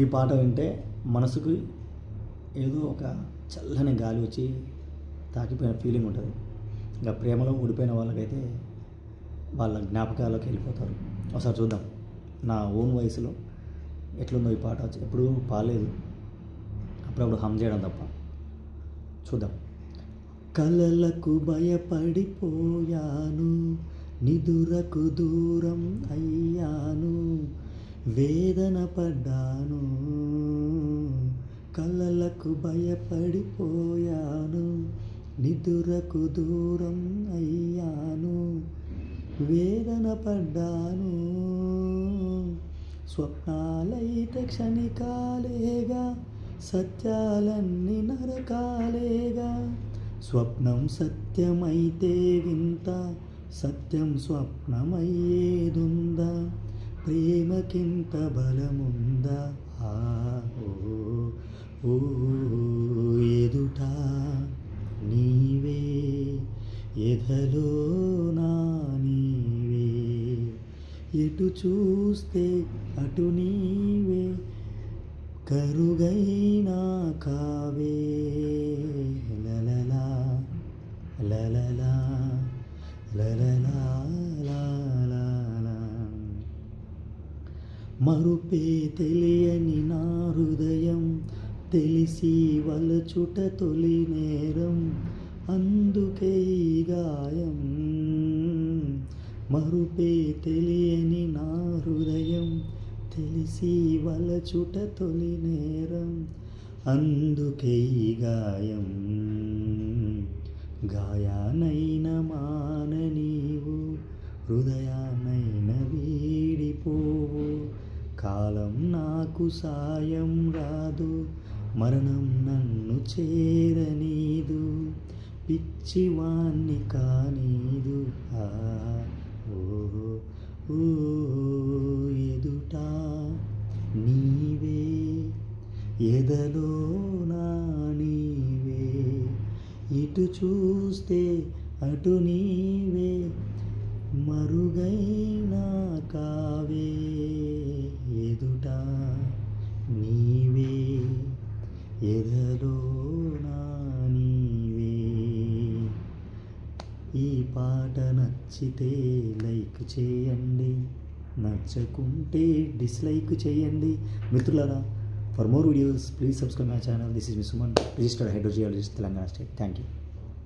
ఈ పాట వింటే మనసుకు ఏదో ఒక చల్లని గాలి వచ్చి తాకిపోయిన ఫీలింగ్ ఉంటుంది. ఇంకా ప్రేమలో ఓడిపోయిన వాళ్ళకైతే వాళ్ళ జ్ఞాపకాల్లోకి వెళ్ళిపోతారు. ఒకసారి చూద్దాం నా ఓన్ వయసులో ఎట్లుందో ఈ పాట. ఎప్పుడు పాలేదు, అప్పుడప్పుడు హమ్ చేయడం తప్ప. చూద్దాం. కలలకు భయపడిపోయాను, నిదురకు దూరం అయ్యాను, వేదన పడ్డాను. కలలకు భయపడిపోయాను, నిదురకు దూరం అయ్యాను, వేదన పడ్డాను. స్వప్నాలైతే క్షణికాలేగా, సత్యాలన్నీ నరకాలేగా. స్వప్నం సత్యమైతే వింత, సత్యం స్వప్నమయ్యేదుందా? ప్రేమకింత బలముందా? ఓ ఓ ఎదుట నీవే, ఎదలో నా నీవే, ఎటు చూస్తే అటు నీవే, కరుగైనా కావే. లలలా లలలా లలలా లాలా. మరుపే తెలియని నా హృదయం, తెలిసి వలచుట తొలి నేరం, అందుకే ఈ గాయం. మరుపే తెలియని నా హృదయం, తెలిసి వలచుట తొలి నేరం, అందుకే ఈ గాయం. గాయానైన మాన నీవు, హృదయానైన వీడిపోవు. కాలం నాకు సాయం రాదు, మరణం నన్ను చేరనీదు, పిచ్చివాణ్ణి కానీదు. ఓ ఓ ఎదుట నీవే, ఎదలో నా నీవే, ఇటు చూస్తే అటు నీవే, మరుగైనా కావే. ఎదుట నీవే, ఎదలో నా నీవే. ఈ పాట నచ్చితే లైక్ చేయండి, నచ్చకుంటే డిస్లైక్ చేయండి. మిత్రులారా, for more videos please subscribe my channel. This is me Suman, registered hydrogeologist, Telangana state. Thank you.